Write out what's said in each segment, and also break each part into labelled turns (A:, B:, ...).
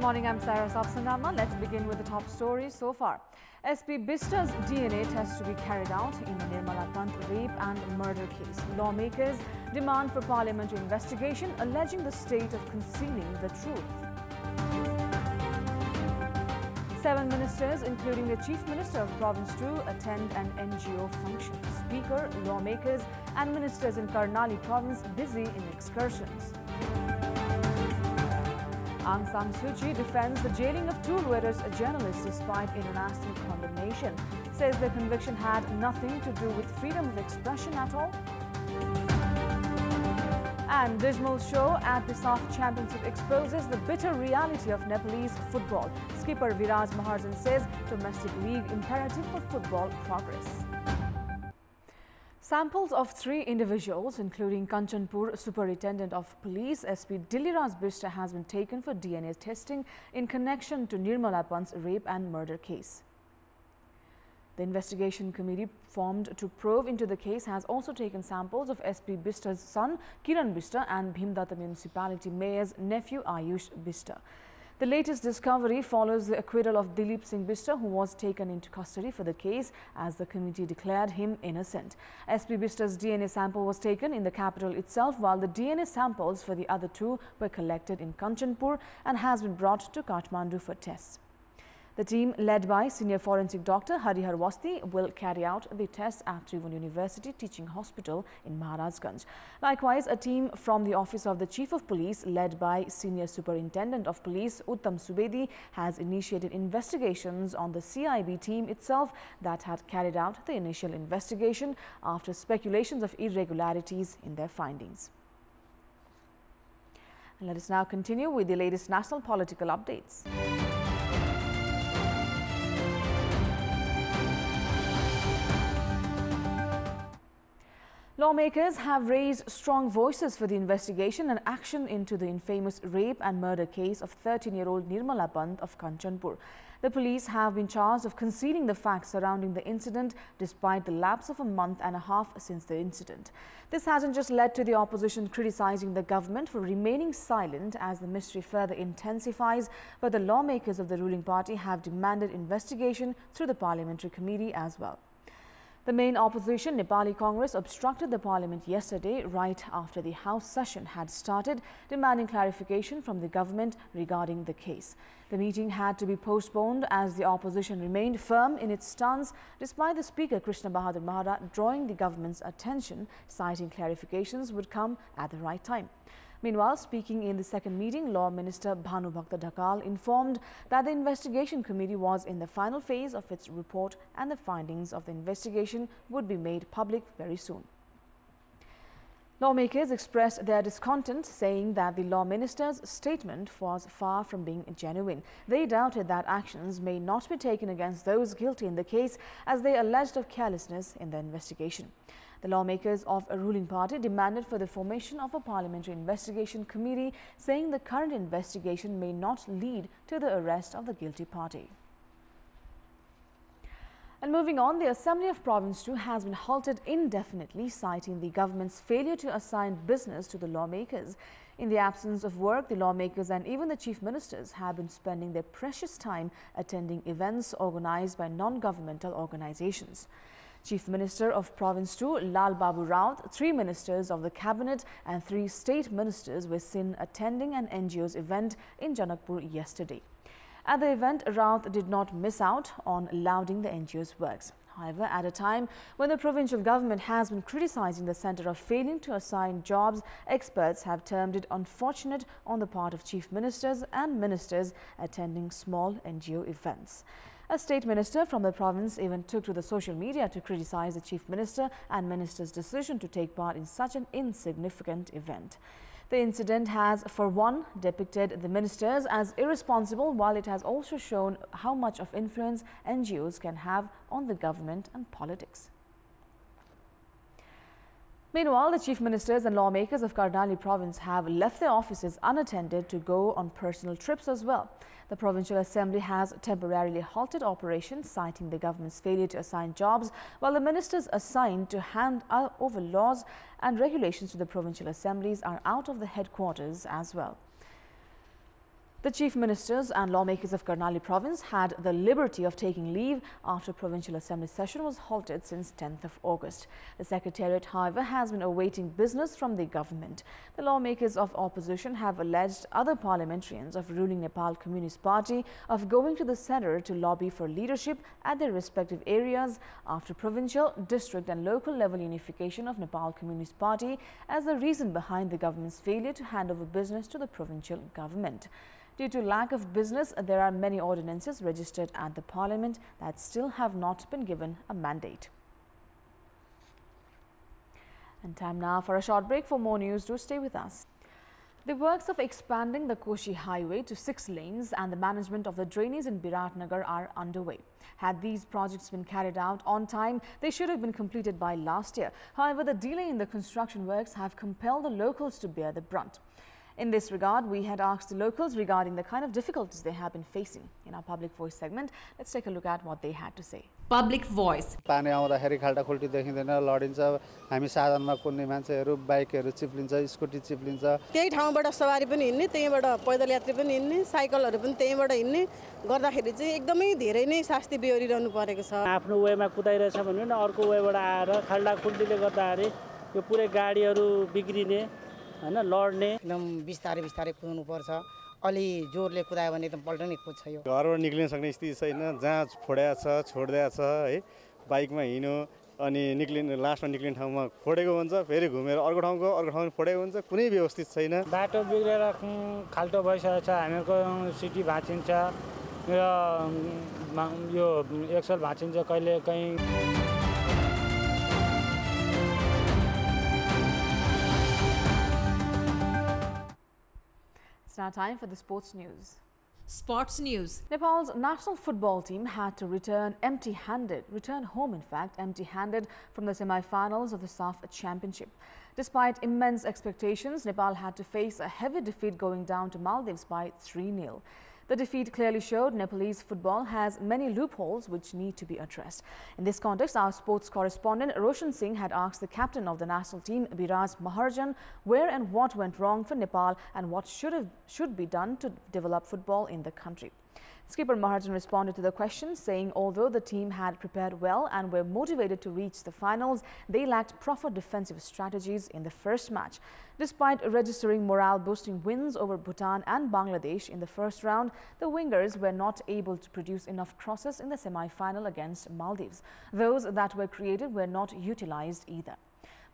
A: morning, I'm Sarah Sapsanama. Let's begin with the top stories so far. SP Bista's DNA test to be carried out in the Nirmala Pant rape and murder case. Lawmakers demand for parliamentary investigation, alleging the state of concealing the truth. 7 ministers, including the Chief Minister of Province 2, attend an NGO function. Speaker, lawmakers and ministers in Karnali Province busy in excursions. Aung San Suu Kyi defends the jailing of 2 Reuters journalists despite international condemnation. Says the conviction had nothing to do with freedom of expression at all. And dismal show at the SAF Championship exposes the bitter reality of Nepalese football. Skipper Viraj Maharjan says domestic league imperative for football progress. Samples of 3 individuals, including Kantipur Superintendent of Police SP Dilliraj Bista, has been taken for DNA testing in connection to Nirmala Pant's rape and murder case. The investigation committee formed to probe into the case has also taken samples of SP Bista's son Kiran Bista and Bhimdatta municipality mayor's nephew Ayush Bista. The latest discovery follows the acquittal of Dilip Singh Bista, who was taken into custody for the case as the committee declared him innocent. SP Bista's DNA sample was taken in the capital itself, while the DNA samples for the other 2 were collected in Kantipur and has been brought to Kathmandu for tests. The team, led by Senior Forensic Dr. Harihar Wasti, will carry out the tests at Tribhuvan University Teaching Hospital in Maharajganj. Likewise, a team from the Office of the Chief of Police, led by Senior Superintendent of Police Uttam Subedi, has initiated investigations on the CIB team itself that had carried out the initial investigation after speculations of irregularities in their findings. And let us now continue with the latest national political updates. Lawmakers have raised strong voices for the investigation and action into the infamous rape and murder case of 13-year-old Nirmala Pant of Kantipur. The police have been charged of concealing the facts surrounding the incident despite the lapse of a month and a half since the incident. This hasn't just led to the opposition criticizing the government for remaining silent as the mystery further intensifies, but the lawmakers of the ruling party have demanded investigation through the parliamentary committee as well. The main opposition, Nepali Congress, obstructed the parliament yesterday right after the House session had started, demanding clarification from the government regarding the case. The meeting had to be postponed as the opposition remained firm in its stance, despite the Speaker Krishna Bahadur Mahara drawing the government's attention, citing clarifications would come at the right time. Meanwhile, speaking in the second meeting, Law Minister Bhanu Bhakta Dhakal informed that the investigation committee was in the final phase of its report and the findings of the investigation would be made public very soon. Lawmakers expressed their discontent, saying that the Law Minister's statement was far from being genuine. They doubted that actions may not be taken against those guilty in the case, as they alleged of carelessness in the investigation. The lawmakers of a ruling party demanded for the formation of a parliamentary investigation committee, saying the current investigation may not lead to the arrest of the guilty party. And moving on, the Assembly of Province 2 has been halted indefinitely, citing the government's failure to assign business to the lawmakers. In the absence of work, the lawmakers and even the chief ministers have been spending their precious time attending events organized by non-governmental organizations. Chief Minister of Province 2, Lal Babu Raut, 3 ministers of the cabinet and 3 state ministers were seen attending an NGO's event in Janakpur yesterday. At the event, Raut did not miss out on lauding the NGO's works. However, at a time when the provincial government has been criticizing the centre of failing to assign jobs, experts have termed it unfortunate on the part of chief ministers and ministers attending small NGO events. A state minister from the province even took to the social media to criticize the chief minister and minister's decision to take part in such an insignificant event. The incident has, for one, depicted the ministers as irresponsible, while it has also shown how much of influence NGOs can have on the government and politics. Meanwhile, the chief ministers and lawmakers of Karnali province have left their offices unattended to go on personal trips as well. The Provincial Assembly has temporarily halted operations, citing the government's failure to assign jobs, while the ministers assigned to hand over laws and regulations to the provincial assemblies are out of the headquarters as well. The chief ministers and lawmakers of Karnali province had the liberty of taking leave after provincial assembly session was halted since 10th of August. The secretariat, however, has been awaiting business from the government. The lawmakers of opposition have alleged other parliamentarians of ruling Nepal Communist Party of going to the centre to lobby for leadership at their respective areas after provincial, district and local level unification of Nepal Communist Party as the reason behind the government's failure to hand over business to the provincial government. Due to lack of business, there are many ordinances registered at the parliament that still have not been given a mandate. And time now for a short break. For more news, do stay with us. The works of expanding the Koshi Highway to 6 lanes and the management of the drainage in Biratnagar are underway. Had these projects been carried out on time, they should have been completed by last year. However, the delay in the construction works have compelled the locals to bear the brunt. In this regard, we had asked the locals regarding the kind of difficulties they have been facing. In our Public Voice segment, let's take a look at what they had to say.
B: Public Voice.
C: पानी आउँदाखेरि खाल्टाखुल्टी देखिँदैन, लडिन्छ, हामी साधनमा कुद्ने मान्छेहरू बाइकहरू चिप्लिन्छ, scooty चिप्लिन्छ।
D: त्यही ठाउँबाट सवारी पनि हिँड्ने, त्यहीबाट पैदल यात्री पनि हिँड्ने, साइकलहरू पनि त्यहीबाट हिँड्ने गर्दाखेरि चाहिँ एकदमै धेरै नै शास्ति बेहोरिरहनु परेको छ।
E: आफ्नो वेमा कुदाइरहेछ भने अर्को वेबाट आएर खाल्टाखुल्टीले गर्दाखेरि यो पुरै गाडीहरू बिग्रिने हैन, लड्ने।
F: एकदम बिस्तारै बिस्तारै कुद्नु पर्छ, अलि जोरले कुदायो भने एकदम पल्टनै कुद्छ। यो
G: घरबाट निक्लिन सक्ने स्थिति छैन, जहाँ फोड्या छ छोड्या छ है, बाइकमा हिँड्यो अनि लास्टमा निक्लिने ठाउँमा फोडेको हुन्छ, फेरि घुमेर अर्को ठाउँमा फोडेको हुन्छ, कुनै व्यवस्थित छैन।
E: बाटो बिग्रेर खाल्टो भइसकेको छ, हामीको सिटी भाँचिन्छ, यो एक्सल भाँचिन्छ कहिले कहीँ।
A: It's now time for the sports news.
B: Sports news.
A: Nepal's national football team had to return home in fact, empty-handed from the semi-finals of the SAF Championship. Despite immense expectations, Nepal had to face a heavy defeat going down to Maldives by 3-0. The defeat clearly showed Nepalese football has many loopholes which need to be addressed. In this context, our sports correspondent Roshan Singh had asked the captain of the national team, Biraj Maharjan, where and what went wrong for Nepal and what should be done to develop football in the country. Skipper Maharjan responded to the question, saying although the team had prepared well and were motivated to reach the finals, they lacked proper defensive strategies in the first match. Despite registering morale-boosting wins over Bhutan and Bangladesh in the first round, the wingers were not able to produce enough crosses in the semi-final against Maldives. Those that were created were not utilized either.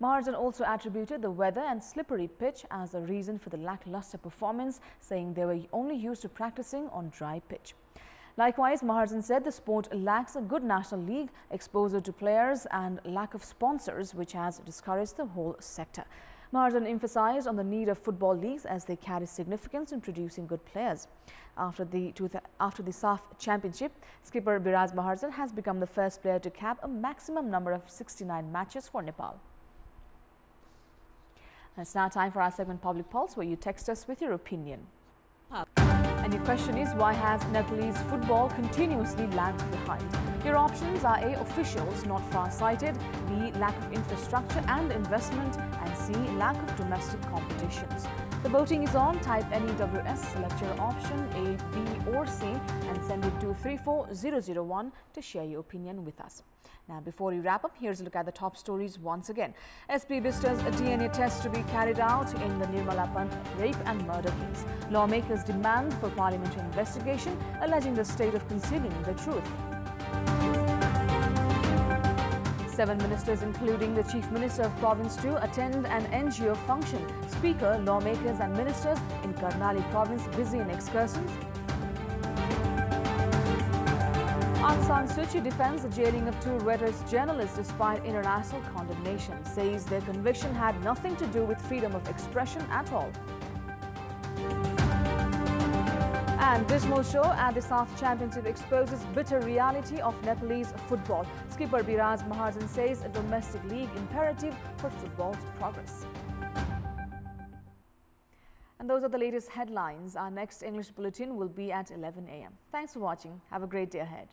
A: Maharjan also attributed the weather and slippery pitch as the reason for the lackluster performance, saying they were only used to practicing on dry pitch. Likewise, Maharjan said the sport lacks a good national league, exposure to players and lack of sponsors, which has discouraged the whole sector. Maharjan emphasized on the need of football leagues as they carry significance in producing good players. After the SAF Championship, skipper Biraj Maharjan has become the first player to cap a maximum number of 69 matches for Nepal. And it's now time for our segment Public Pulse, where you text us with your opinion. And your question is, why has Nepalese football continuously lagged behind? Your options are A, officials not far-sighted, B, lack of infrastructure and investment, and C, lack of domestic competitions. The voting is on. Type NEWS, select your option A, B or C and send it to 34001 to share your opinion with us. Now, before we wrap up, here's a look at the top stories once again. SP Vista's DNA test to be carried out in the Nirmala Pant rape and murder case. Lawmakers demand for parliamentary investigation, alleging the state of concealing the truth. 7 ministers, including the Chief Minister of Province 2, attend an NGO function. Speaker, lawmakers and ministers in Karnali province busy in excursions. Aung San Suu Kyi defends the jailing of 2 Reuters journalists despite international condemnation, says their conviction had nothing to do with freedom of expression at all. And dismal show at the SAF Championship exposes bitter reality of Nepalese football. Skipper Biraj Maharjan says a domestic league imperative for football's progress. And those are the latest headlines. Our next English bulletin will be at 11 a.m. Thanks for watching. Have a great day ahead.